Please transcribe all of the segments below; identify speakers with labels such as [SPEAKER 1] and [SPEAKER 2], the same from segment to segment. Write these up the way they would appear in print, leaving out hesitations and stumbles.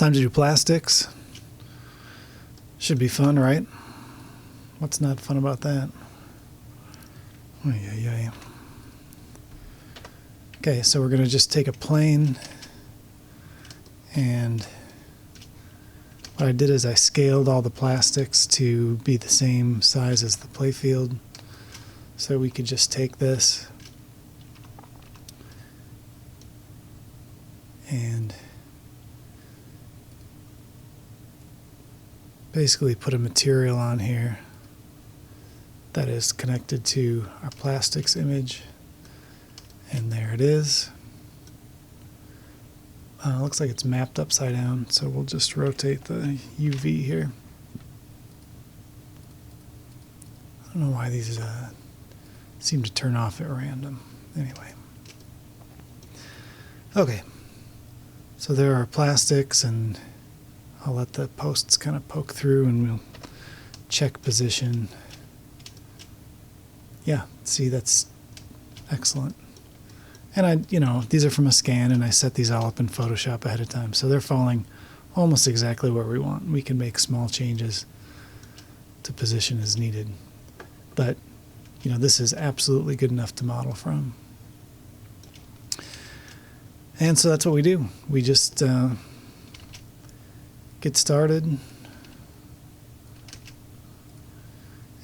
[SPEAKER 1] Time to do plastics. Should be fun, right? What's not fun about that? Okay, so we're going to just take a plane, and what I did is I scaled all the plastics to be the same size as the playfield, so we could just take this and basically put a material on here that is connected to our plastics image, and there it is. Looks like it's mapped upside down, so we'll just rotate the UV here. I don't know why these seem to turn off at random. Anyway. Okay, so there are plastics, and I'll let the posts kind of poke through and we'll check position. Yeah, see, that's excellent. And these are from a scan, and I set these all up in Photoshop ahead of time, so they're falling almost exactly where we want. We can make small changes to position as needed. But, this is absolutely good enough to model from. And so that's what we do. We just get started.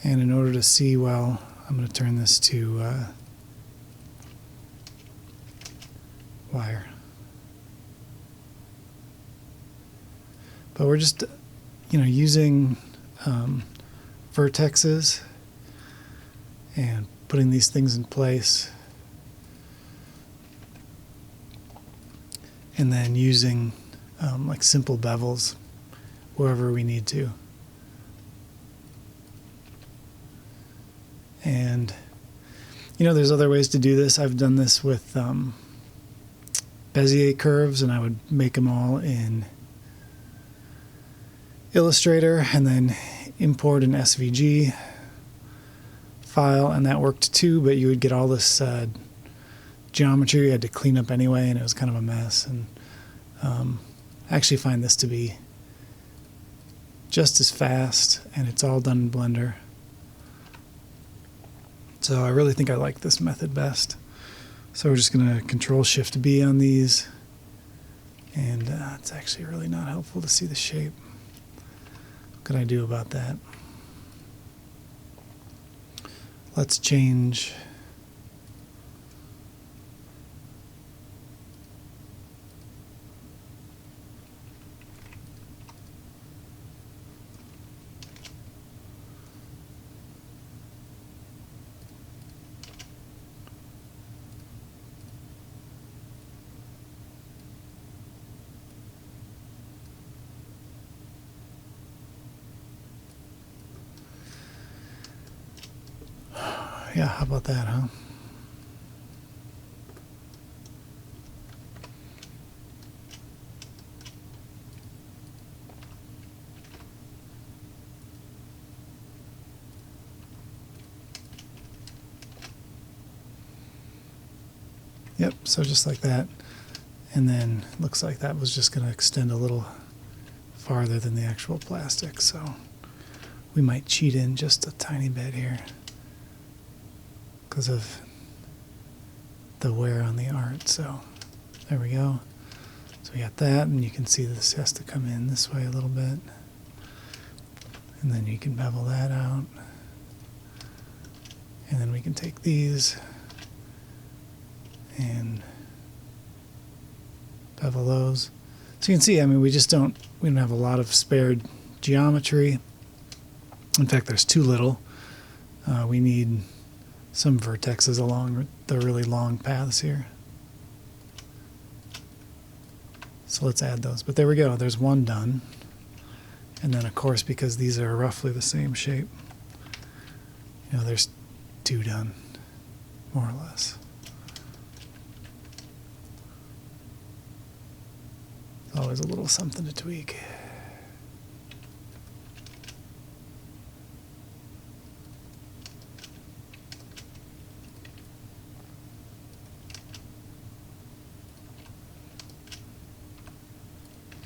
[SPEAKER 1] And in order to see well, I'm going to turn this to wire. But we're just, using vertexes and putting these things in place, and then using like simple bevels wherever we need to. And there's other ways to do this. I've done this with Bezier curves, and I would make them all in Illustrator and then import an SVG file, and that worked too, but you would get all this geometry you had to clean up anyway, and it was kind of a mess. And I actually find this to be just as fast, and it's all done in Blender. So I really think I like this method best. So we're just going to Control-Shift-B on these, and it's actually really not helpful to see the shape. What can I do about that? Let's change yeah, how about that, huh? Yep, so just like that. And then looks like that was just going to extend a little farther than the actual plastic, so we might cheat in just a tiny bit here because of the wear on the art. So there we go. So we got that, and you can see this has to come in this way a little bit, and then you can bevel that out, and then we can take these and bevel those. So you can see, we don't have a lot of spared geometry. In fact, there's too little. We need some vertexes along the really long paths here. So let's add those. But there we go. There's one done. And then, of course, because these are roughly the same shape, there's two done, more or less. Always a little something to tweak.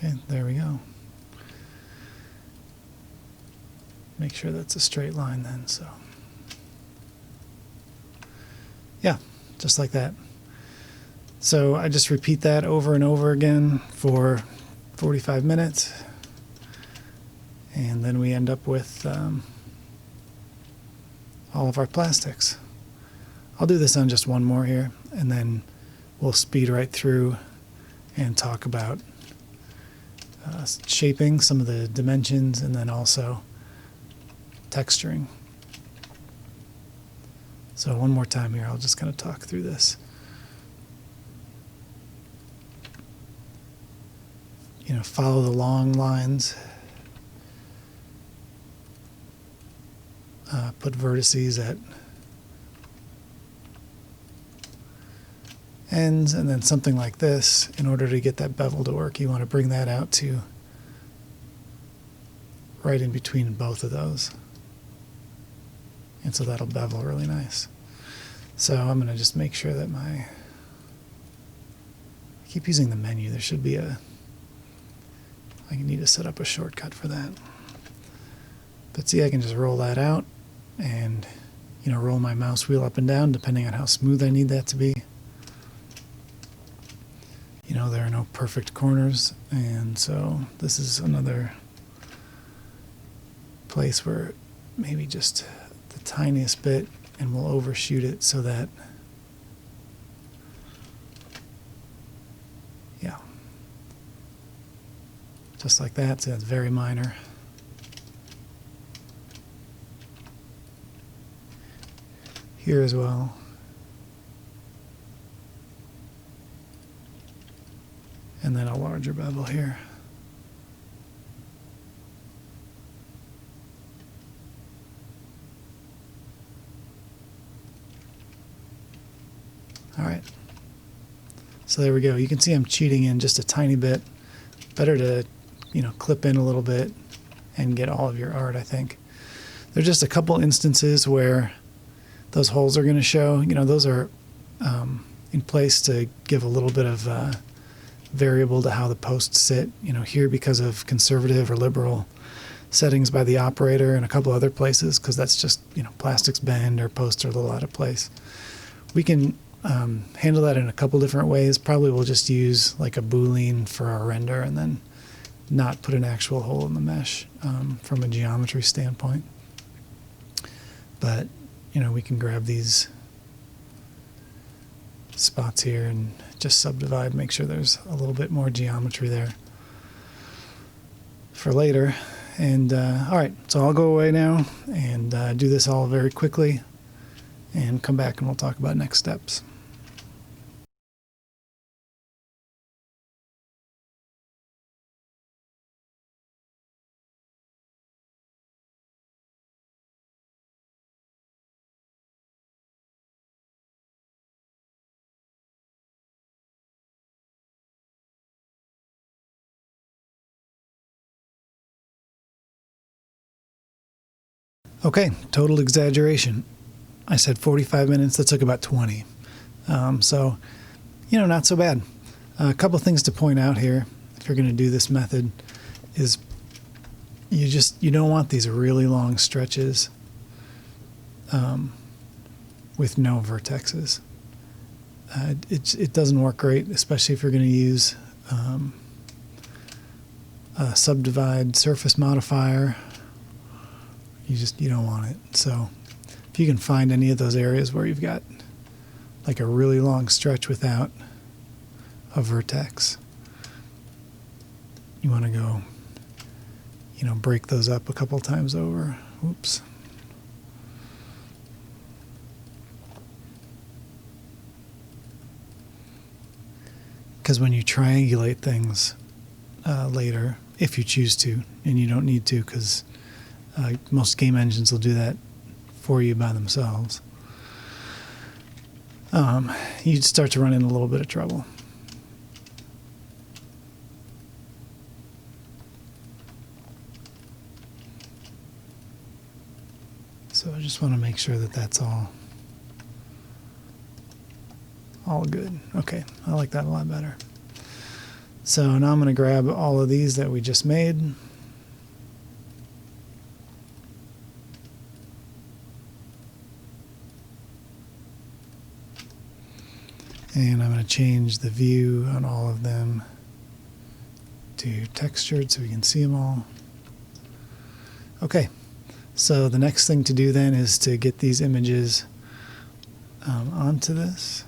[SPEAKER 1] Okay, there we go. Make sure that's a straight line then, so. Yeah, just like that. So I just repeat that over and over again for 45 minutes. And then we end up with all of our plastics. I'll do this on just one more here, and then we'll speed right through and talk about shaping some of the dimensions, and then also texturing. So one more time here, I'll just kind of talk through this. You know, follow the long lines. Put vertices at ends, and then something like this. In order to get that bevel to work, you want to bring that out to right in between both of those. And so that'll bevel really nice. So I'm going to just make sure that I keep using the menu. There should be I need to set up a shortcut for that. But see, I can just roll that out and, you know, roll my mouse wheel up and down depending on how smooth I need that to be. You know, there are no perfect corners, and so this is another place where maybe just the tiniest bit, and we'll overshoot it so that, yeah, just like that. So that's very minor. Here as well. And then a larger bevel here. All right. So there we go. You can see I'm cheating in just a tiny bit. Better to, you know, clip in a little bit and get all of your art, I think. There's just a couple instances where those holes are going to show. You know, those are in place to give a little bit of variable to how the posts sit. You know, here because of conservative or liberal settings by the operator, and a couple other places because that's just, you know, plastics bend or posts are a little out of place. We can handle that in a couple different ways. Probably we'll just use like a boolean for our render and then not put an actual hole in the mesh from a geometry standpoint. But, you know, we can grab these spots here and just subdivide, make sure there's a little bit more geometry there for later. And all right, so I'll go away now and do this all very quickly and come back and we'll talk about next steps. Okay, total exaggeration. I said 45 minutes, that took about 20. So, you know, not so bad. A couple things to point out here, if you're going to do this method, is you don't want these really long stretches with no vertexes. It doesn't work great, especially if you're going to use a subdivide surface modifier. You don't want it. So if you can find any of those areas where you've got like a really long stretch without a vertex, you want to go, you know, break those up a couple times over. Oops. Because when you triangulate things later, if you choose to, and you don't need to because most game engines will do that for you by themselves, you'd start to run into a little bit of trouble. So I just want to make sure that that's all good. Okay, I like that a lot better. So now I'm going to grab all of these that we just made. And I'm going to change the view on all of them to textured so we can see them all. Okay, so the next thing to do then is to get these images onto this.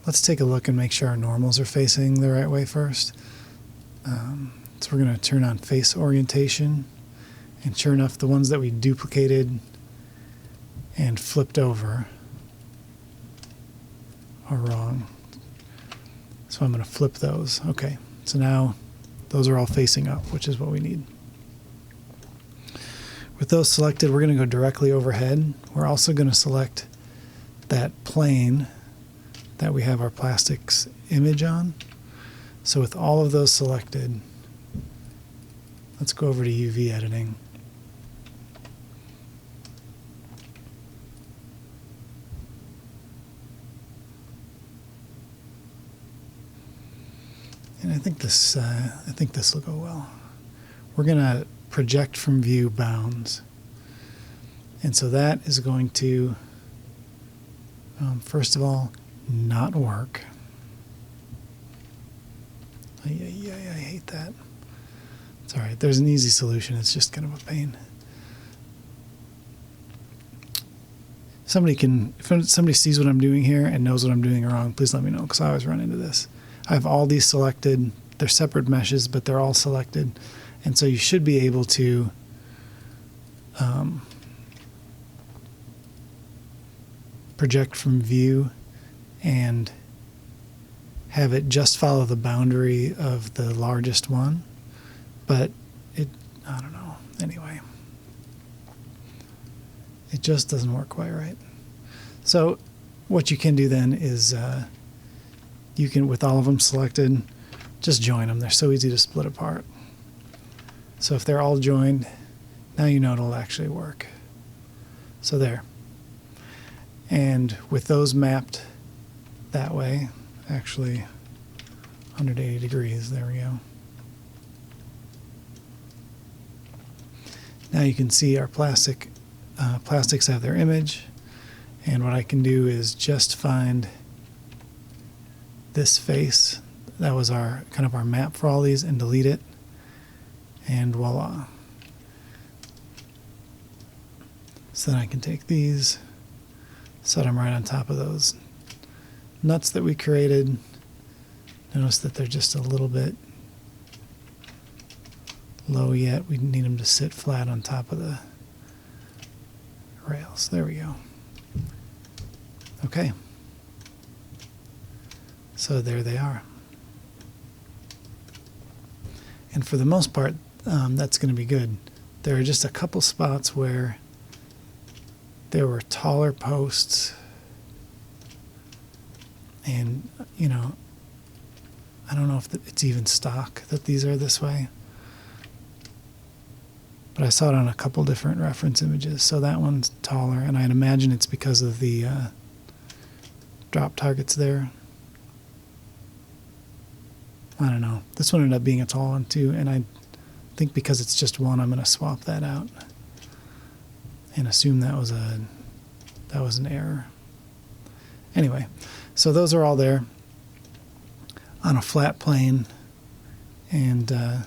[SPEAKER 1] Let's take a look and make sure our normals are facing the right way first. So we're going to turn on face orientation, and sure enough, the ones that we duplicated and flipped over are wrong. So I'm going to flip those. Okay, so now those are all facing up, which is what we need. With those selected, we're going to go directly overhead. We're also going to select that plane that we have our plastics image on. So with all of those selected, let's go over to UV editing. And I think this will go well. We're going to project from view bounds. And so that is going to, first of all, not work. I hate that. It's all right. There's an easy solution. It's just kind of a pain. If somebody sees what I'm doing here and knows what I'm doing wrong, please let me know, because I always run into this. I have all these selected. They're separate meshes, but they're all selected. And so you should be able to project from view and have it just follow the boundary of the largest one. But I don't know. Anyway, it just doesn't work quite right. So what you can do then is you can, with all of them selected, just join them. They're so easy to split apart. So if they're all joined, now you know it'll actually work. So there. And with those mapped that way, actually 180 degrees, there we go. Now you can see our plastics have their image, and what I can do is just find this face. That was our kind of our map for all these, and delete it, and voila. So then I can take these, set them right on top of those nuts that we created. Notice that they're just a little bit low yet. We need them to sit flat on top of the rails. There we go. Okay. So there they are. And for the most part, that's going to be good. There are just a couple spots where there were taller posts, and I don't know if it's even stock that these are this way, but I saw it on a couple different reference images. So that one's taller, and I'd imagine it's because of the drop targets there. I don't know. This one ended up being a tall one too, and I think because it's just one, I'm going to swap that out and assume that was an error. Anyway, so those are all there on a flat plane, and I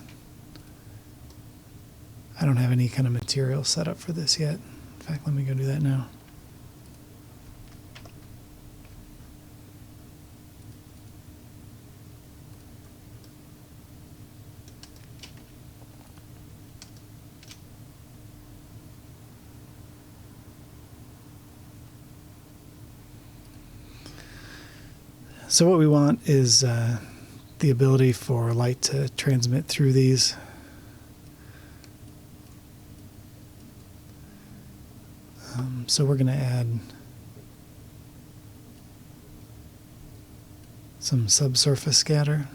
[SPEAKER 1] don't have any kind of material set up for this yet. In fact, let me go do that now. So what we want is the ability for light to transmit through these. So we're going to add some subsurface scatter.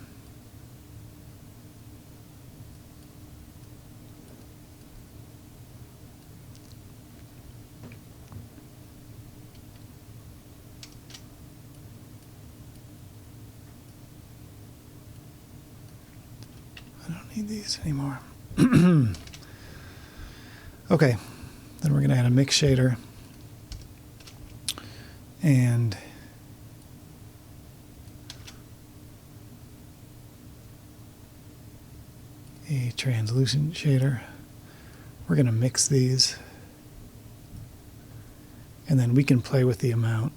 [SPEAKER 1] I don't need these anymore. Okay, then we're going to add a mix shader and a translucent shader. We're going to mix these, and then we can play with the amount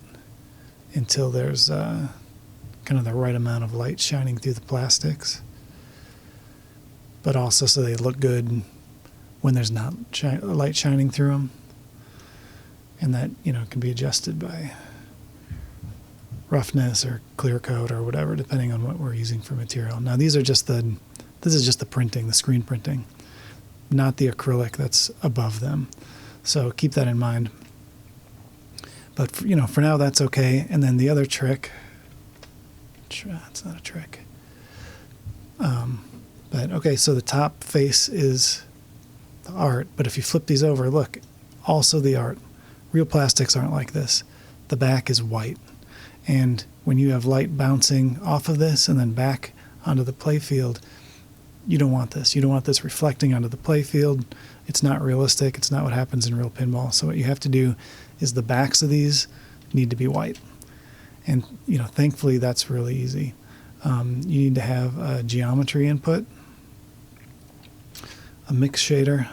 [SPEAKER 1] until there's kind of the right amount of light shining through the plastics, but also so they look good when there's not light shining through them. And that, can be adjusted by roughness or clear coat or whatever, depending on what we're using for material. Now these are just this is just the printing, the screen printing, not the acrylic that's above them. So keep that in mind. But for now that's okay. And then the other trick, it's not a trick. But okay, so the top face is the art, but if you flip these over, look, also the art. Real plastics aren't like this. The back is white. And when you have light bouncing off of this and then back onto the play field, you don't want this. You don't want this reflecting onto the play field. It's not realistic. It's not what happens in real pinball. So what you have to do is the backs of these need to be white. And, thankfully that's really easy. You need to have a geometry input, a mix shader,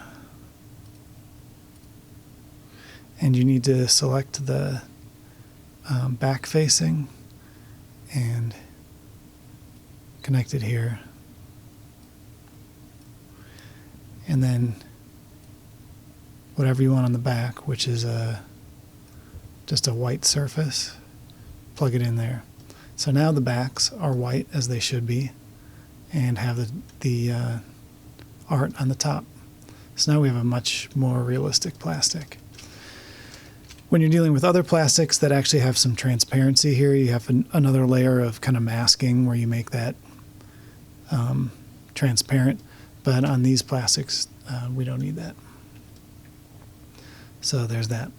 [SPEAKER 1] and you need to select the back facing and connect it here. And then whatever you want on the back, which is just a white surface, plug it in there. So now the backs are white as they should be and have the art on the top. So now we have a much more realistic plastic. When you're dealing with other plastics that actually have some transparency here, you have another layer of kind of masking where you make that transparent. But on these plastics, we don't need that. So there's that.